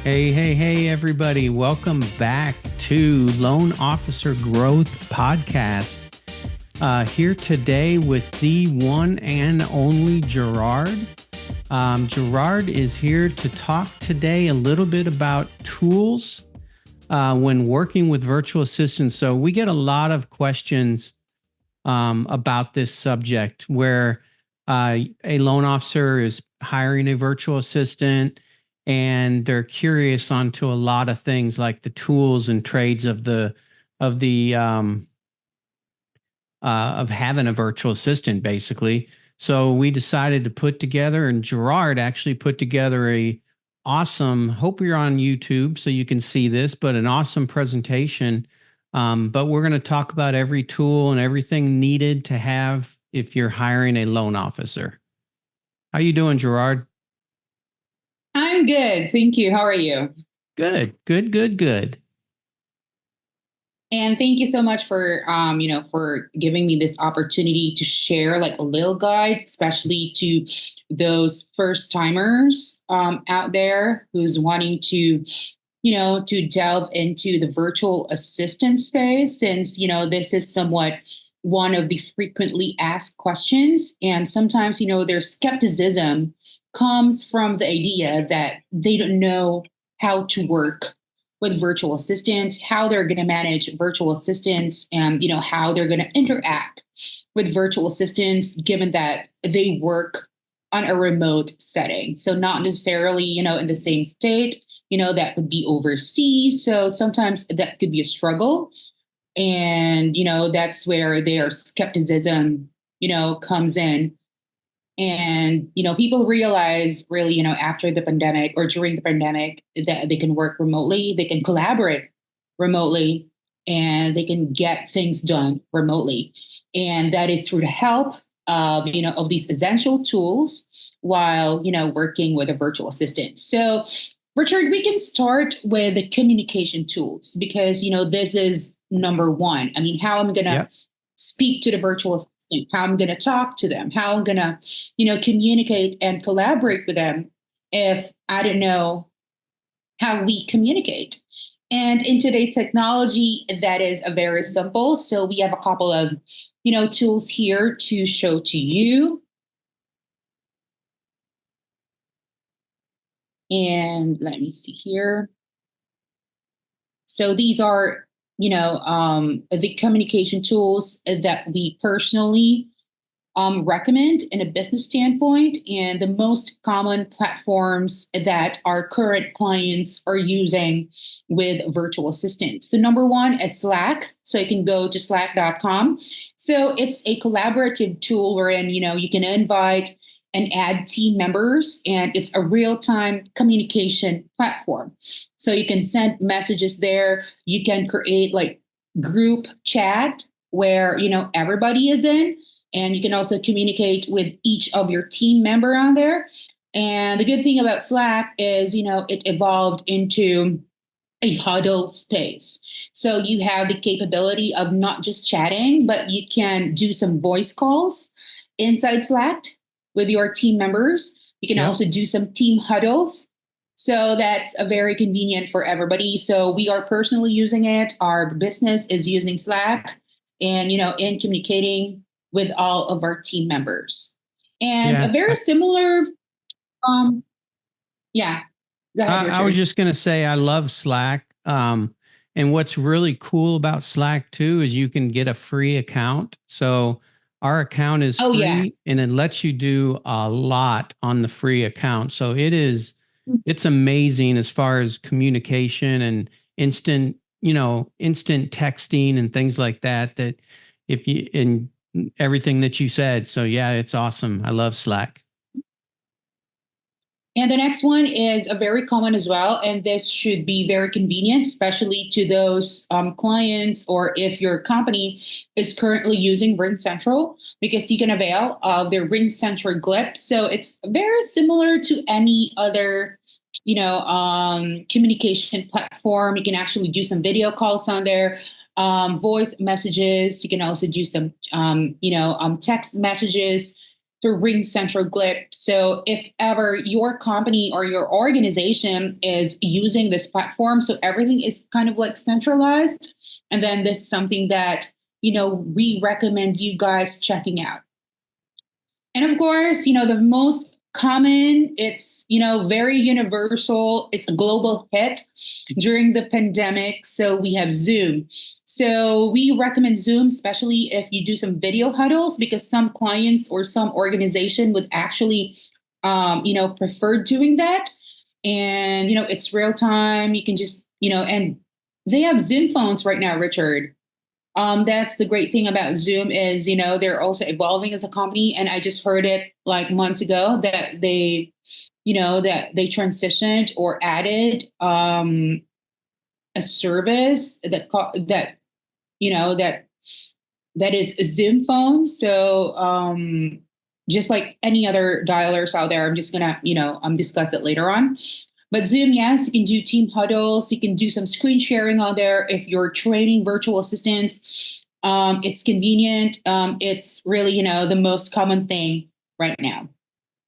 Hey, everybody. Welcome back to Loan Officer Growth Podcast. Here today with the one and only Gerard. Gerard is here to talk today a little bit about tools when working with virtual assistants. So we get a lot of questions about this subject where a loan officer is hiring a virtual assistant and they're curious onto a lot of things like the tools and trades of having a virtual assistant, basically. So we decided to put together, and Gerard actually put together a awesome, hope you're on YouTube so you can see this, but an awesome presentation. But we're going to talk about every tool and everything needed to have if you're hiring a loan officer. How you doing, Gerard? I'm good. Thank you. How are you? Good. And thank you so much for, for giving me this opportunity to share like a little guide, especially to those first timers out there who's wanting to, to delve into the virtual assistant space, since, this is somewhat one of the frequently asked questions. And sometimes, their skepticism comes from the idea that they don't know how to work with virtual assistants, how they're going to manage virtual assistants, and how they're going to interact with virtual assistants, given that they work on a remote setting. So not necessarily, in the same state, that could be overseas. So sometimes that could be a struggle. And, that's where their skepticism, comes in. And, people realize really, after the pandemic or during the pandemic that they can work remotely, they can collaborate remotely, and they can get things done remotely. And that is through the help of, of these essential tools while, working with a virtual assistant. So, Richard, we can start with the communication tools because, this is number one. I mean, how I'm going to speak to the virtual assistant, how I'm going to talk to them, how I'm going to, communicate and collaborate with them if I don't know how we communicate. And in today's technology, that is a very simple. So we have a couple of, tools here to show to you. And let me see here. So these are the communication tools that we personally recommend in a business standpoint, and the most common platforms that our current clients are using with virtual assistants. So number one is Slack. So you can go to slack.com. So it's a collaborative tool wherein, you can invite and add team members, and it's a real-time communication platform. So you can send messages there. You can create like group chat where, everybody is in, and you can also communicate with each of your team member on there. And the good thing about Slack is, it evolved into a huddle space. So you have the capability of not just chatting, but you can do some voice calls inside Slack with your team members. You can also do some team huddles. So that's a very convenient for everybody. So we are personally using it. Our business is using Slack and, in communicating with all of our team members. And a very similar, Go ahead, I was just going to say, I love Slack. And what's really cool about Slack too, is you can get a free account. So our account is free, and it lets you do a lot on the free account. So it's amazing as far as communication and instant texting and things like that, that if you, and everything that you said. So yeah, it's awesome. I love Slack. And the next one is a very common as well. And this should be very convenient, especially to those clients, or if your company is currently using RingCentral, because you can avail of their RingCentral GLIP. So it's very similar to any other, communication platform. You can actually do some video calls on there, voice messages. You can also do some, text messages through Ring Central Glip. So if ever your company or your organization is using this platform, so everything is kind of like centralized, and then this is something that, we recommend you guys checking out. And of course, the most common, it's, very universal. It's a global hit during the pandemic. So we have Zoom. So we recommend Zoom, especially if you do some video huddles, because some clients or some organization would actually, prefer doing that. And, it's real time. You can just, and they have Zoom phones right now, Richard. That's the great thing about Zoom is, they're also evolving as a company. And I just heard it like months ago that they transitioned or added a service that is a Zoom phone. So just like any other dialers out there, I'm just gonna, discuss it later on. But Zoom, yes, you can do team huddles. You can do some screen sharing on there. If you're training virtual assistants, it's convenient. It's really, the most common thing right now.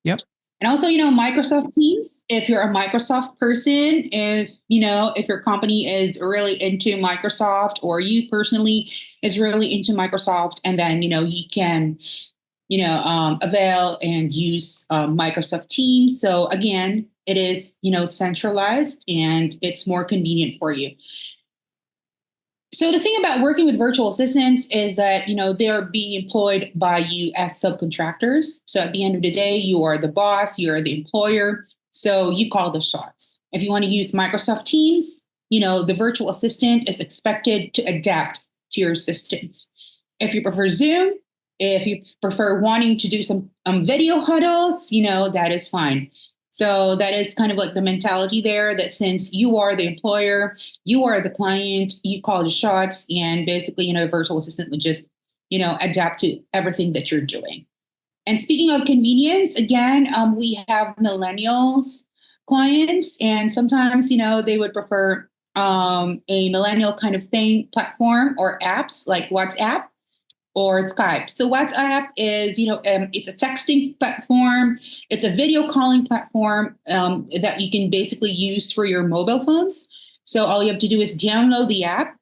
Yep. And also, Microsoft Teams. If you're a Microsoft person, if your company is really into Microsoft, or you personally is really into Microsoft, and then, you can, avail and use Microsoft Teams. So again, it is, centralized and it's more convenient for you. So the thing about working with virtual assistants is that, they're being employed by you as subcontractors. So at the end of the day, you are the boss, you're the employer. So you call the shots. If you want to use Microsoft Teams, the virtual assistant is expected to adapt to your assistance. If you prefer Zoom, if you prefer wanting to do some video huddles, that is fine. So that is kind of like the mentality there, that since you are the employer, you are the client, you call the shots, and basically, the virtual assistant would just, adapt to everything that you're doing. And speaking of convenience, again, we have millennials clients, and sometimes, they would prefer a millennial kind of thing, platform or apps like WhatsApp or Skype. So WhatsApp is, it's a texting platform. It's a video calling platform that you can basically use for your mobile phones. So all you have to do is download the app,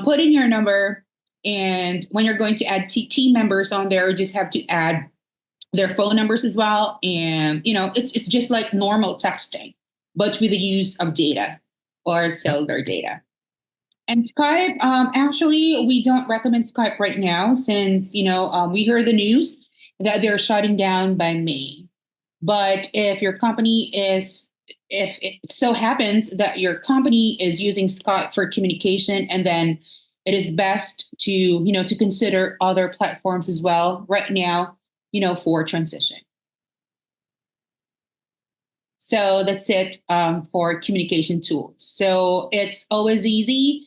put in your number, and when you're going to add team members on there, you just have to add their phone numbers as well. And, it's just like normal texting, but with the use of data or cellular data. And Skype, actually, we don't recommend Skype right now since, we heard the news that they're shutting down by May. But if it so happens that your company is using Skype for communication, and then it is best to, to consider other platforms as well right now, for transition. So that's it for communication tools. So it's always easy,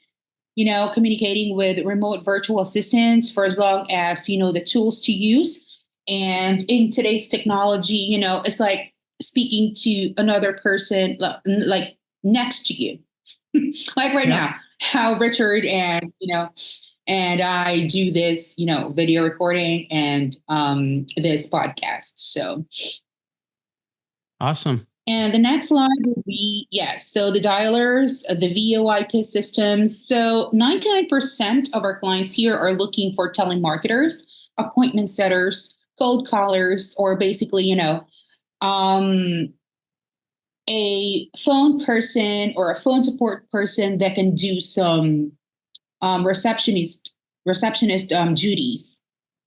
communicating with remote virtual assistants for as long as you know the tools to use. And in today's technology, it's like speaking to another person like next to you. Like right now, how Richard and I do this, video recording and this podcast. So awesome. And the next slide will be, yes, so the dialers, the VoIP systems. So 99% of our clients here are looking for telemarketers, appointment setters, cold callers, or basically, a phone person or a phone support person that can do some receptionist duties.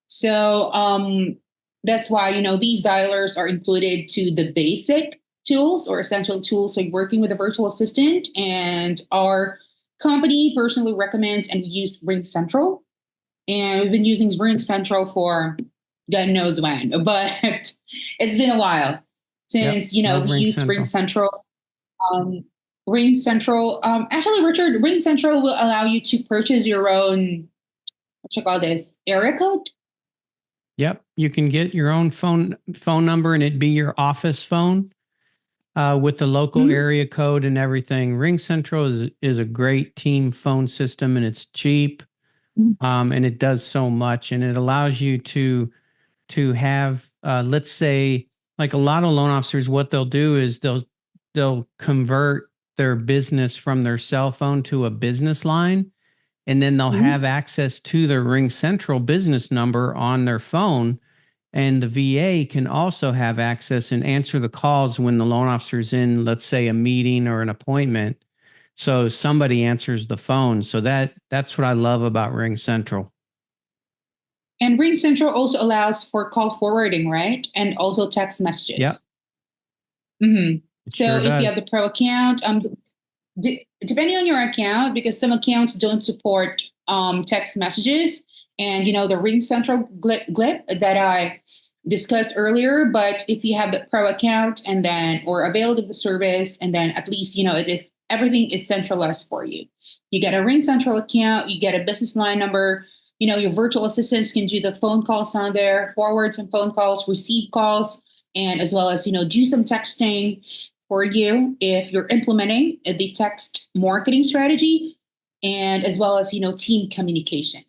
So that's why, these dialers are included to the basic tools or essential tools when working with a virtual assistant. And our company personally recommends and we use Ring Central. And we've been using Ring Central for God knows when, but it's been a while since, we used Ring Central. Ring Central, actually, Richard, Ring Central will allow you to purchase your own, what you call this, area code? Yep. You can get your own phone number and it'd be your office phone. With the local area code and everything. Ring Central is a great team phone system, and it's cheap, and it does so much, and it allows you to to have, let's say, like a lot of loan officers, what they'll do is they'll convert their business from their cell phone to a business line, and then they'll have access to their Ring Central business number on their phone. And the VA can also have access and answer the calls when the loan officer's in, let's say, a meeting or an appointment. So somebody answers the phone. So that's what I love about Ring Central. And Ring Central also allows for call forwarding, right? And also text messages. Yep. Mm-hmm. So Sure if does. you have the pro account, depending on your account, because some accounts don't support text messages, and the Ring Central glip that I discussed earlier. But if you have the pro account and then or availed of the service, and then at least it is everything is centralized for you. You get a Ring Central account, you get a business line number. Your virtual assistants can do the phone calls on there, forward some phone calls, receive calls, and as well as do some texting for you if you're implementing the text marketing strategy, and as well as team communication.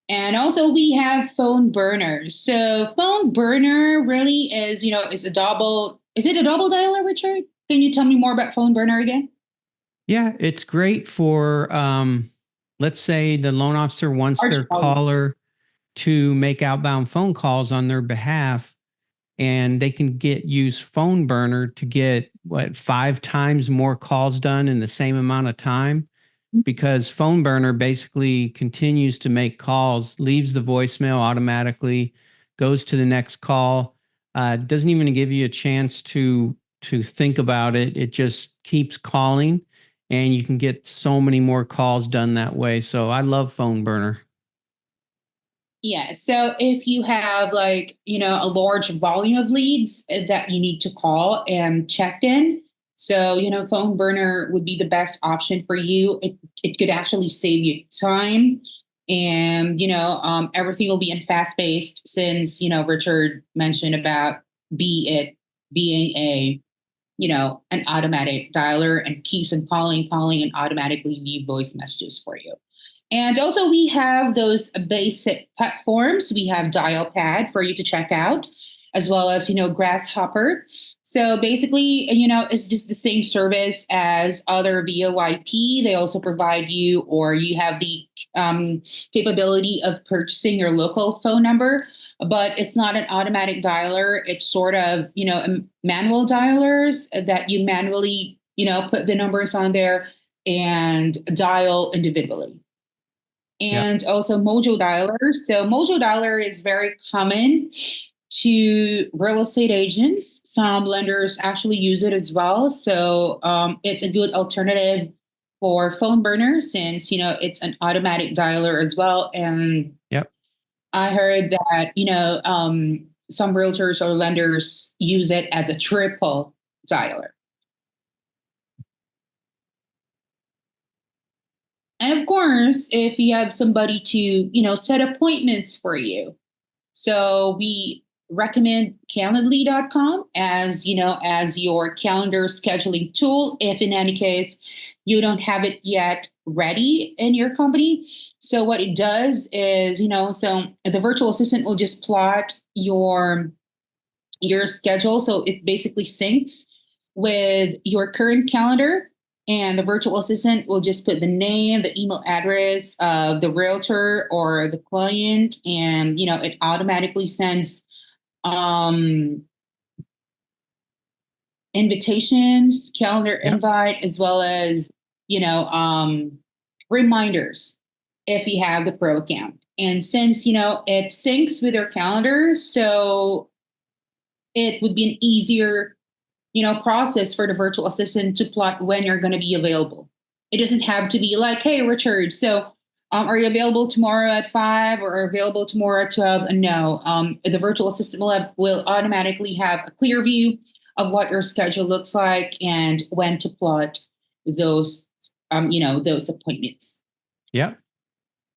And also we have phone burners. So phone burner really is is it a double dialer, Richard? Can you tell me more about phone burner again? Yeah, it's great for, let's say the loan officer wants their caller to make outbound phone calls on their behalf, and they can use phone burner to get 5 times more calls done in the same amount of time, because phone burner basically continues to make calls, leaves the voicemail automatically, goes to the next call, doesn't even give you a chance to think about it. It just keeps calling, and you can get so many more calls done that way. So I love phone burner. Yeah. So if you have a large volume of leads that you need to call and check in, so, phone burner would be the best option for you. It could actually save you time, and, everything will be in fast paced since, Richard mentioned about being a, an automatic dialer and keeps on calling and automatically leave voice messages for you. And also we have those basic platforms. We have Dialpad for you to check out, as well as, Grasshopper. So basically, it's just the same service as other VoIP. They also provide you, or you have the capability of purchasing your local phone number, but it's not an automatic dialer. It's sort of, manual dialers that you manually, put the numbers on there and dial individually. And also Mojo Dialer. So Mojo Dialer is very common to real estate agents. Some lenders actually use it as well. So it's a good alternative for phone burner since, it's an automatic dialer as well. And I heard that, some realtors or lenders use it as a triple dialer. And of course, if you have somebody to, set appointments for you. So we recommend calendly.com as your calendar scheduling tool, if in any case you don't have it yet ready in your company. So what it does is, so the virtual assistant will just plot your schedule. So it basically syncs with your current calendar. And the virtual assistant will just put the name, the email address of the realtor or the client, and it automatically sends invitations, calendar invite, as well as reminders if you have the pro account. And since it syncs with your calendar, so it would be an easier process for the virtual assistant to plot when you're going to be available. It doesn't have to be like, hey, Richard, so are you available tomorrow at 5 or available tomorrow at 12? No, the virtual assistant will automatically have a clear view of what your schedule looks like and when to plot those, those appointments. Yeah.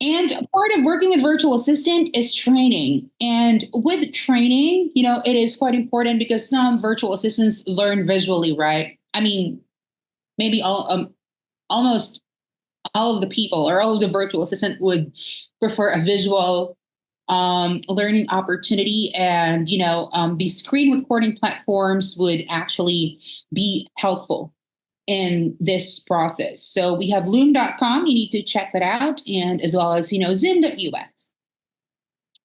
And part of working with virtual assistant is training. And with training, it is quite important because some virtual assistants learn visually, right? I mean, maybe almost all of the people or all of the virtual assistant would prefer a visual learning opportunity. And, these screen recording platforms would actually be helpful in this process. So we have loom.com. You need to check that out. And as well as, zoom.us.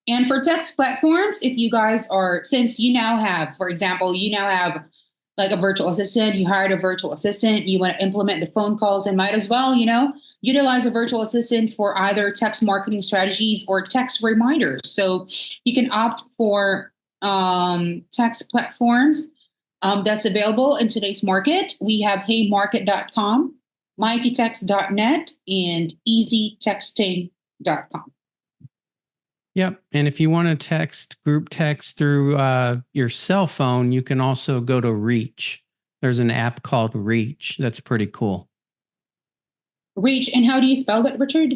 And for text platforms, if you guys since you now have, for example, like a virtual assistant, you hired a virtual assistant, you want to implement the phone calls, and might as well, utilize a virtual assistant for either text marketing strategies or text reminders. So you can opt for text platforms that's available in today's market. We have heymarket.com, mightytext.net, and easytexting.com. Yep. And if you want to group text through your cell phone, you can also go to Reach. There's an app called Reach. That's pretty cool. Reach. And how do you spell that, Richard?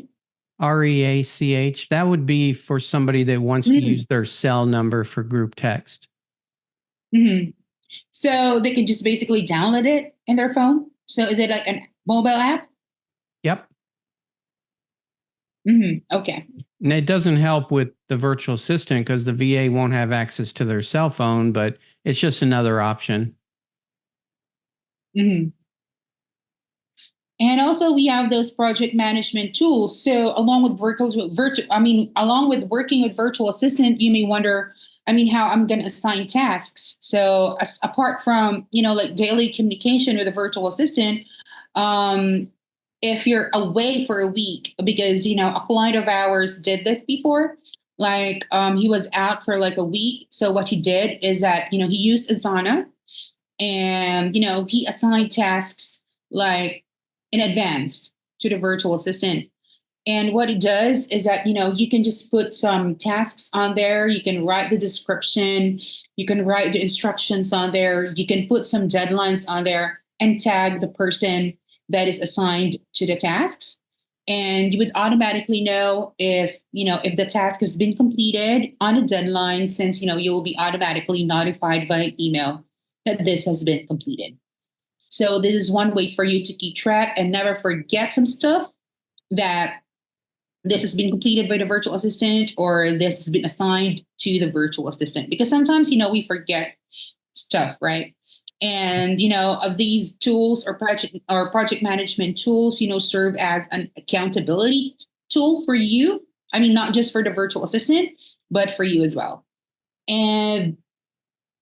REACH. That would be for somebody that wants to use their cell number for group text. Mm-hmm. So they can just basically download it in their phone. So is it like a mobile app? Yep. Okay. And it doesn't help with the virtual assistant because the VA won't have access to their cell phone, but it's just another option. And also we have those project management tools. So along with along with working with virtual assistant, you may wonder, how I'm going to assign tasks. So apart from, like daily communication with a virtual assistant, if you're away for a week, because, a client of ours did this before, like he was out for like a week. So what he did is that, he used Asana and, he assigned tasks like in advance to the virtual assistant. And what it does is that, you can just put some tasks on there. You can write the description. You can write the instructions on there. You can put some deadlines on there and tag the person that is assigned to the tasks. And you would automatically know if the task has been completed on a deadline, since, you'll be automatically notified by email that this has been completed. So this is one way for you to keep track and never forget some stuff, that this has been completed by the virtual assistant or this has been assigned to the virtual assistant. Because sometimes, we forget stuff, right? And, of these tools or project management tools, serve as an accountability tool for you. Not just for the virtual assistant, but for you as well. And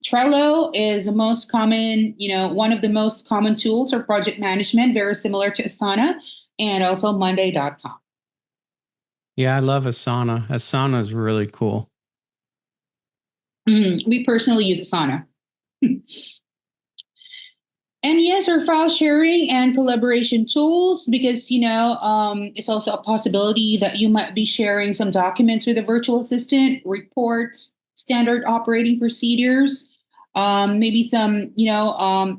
Trello is the most common, one of the most common tools for project management, very similar to Asana, and also Monday.com. Yeah, I love Asana. Asana is really cool. We personally use Asana. And yes, our file sharing and collaboration tools, because, it's also a possibility that you might be sharing some documents with a virtual assistant, reports, standard operating procedures, maybe some,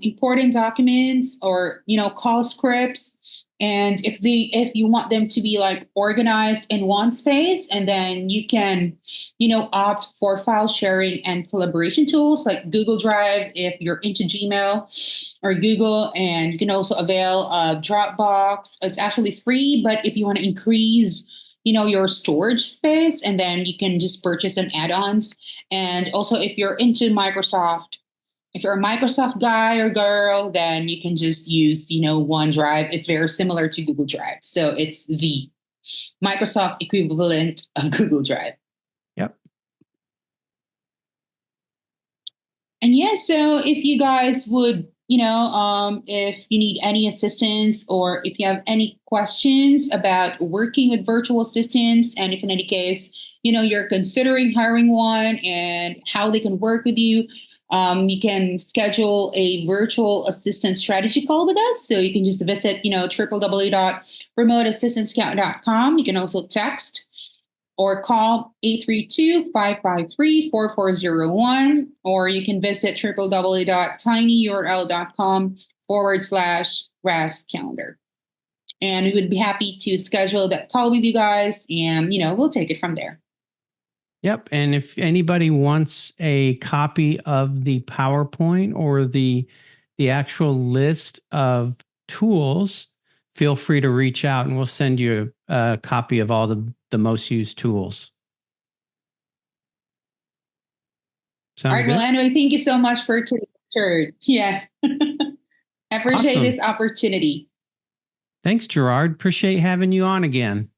important documents or, call scripts. And if you want them to be like organized in one space, and then you can, opt for file sharing and collaboration tools like Google Drive if you're into Gmail or Google, and you can also avail Dropbox. It's actually free, but if you want to increase, your storage space, and then you can just purchase some add-ons. And also if you're into Microsoft, if you're a Microsoft guy or girl, then you can just use, OneDrive. It's very similar to Google Drive. So it's the Microsoft equivalent of Google Drive. Yep. And yes, so if you guys would, if you need any assistance or if you have any questions about working with virtual assistants, and if in any case, you're considering hiring one and how they can work with you, you can schedule a virtual assistant strategy call with us. So you can just visit, www.remoteassistantscout.com. You can also text or call 832-553-4401, or you can visit www.tinyurl.com/RAS calendar. And we would be happy to schedule that call with you guys, and, we'll take it from there. Yep. And if anybody wants a copy of the PowerPoint or the actual list of tools, feel free to reach out and we'll send you a copy of all the most used tools. Sound All right. good? Well, anyway, thank you so much for today's turn. Yes. I appreciate Awesome. this opportunity. Thanks, Gerard. Appreciate having you on again.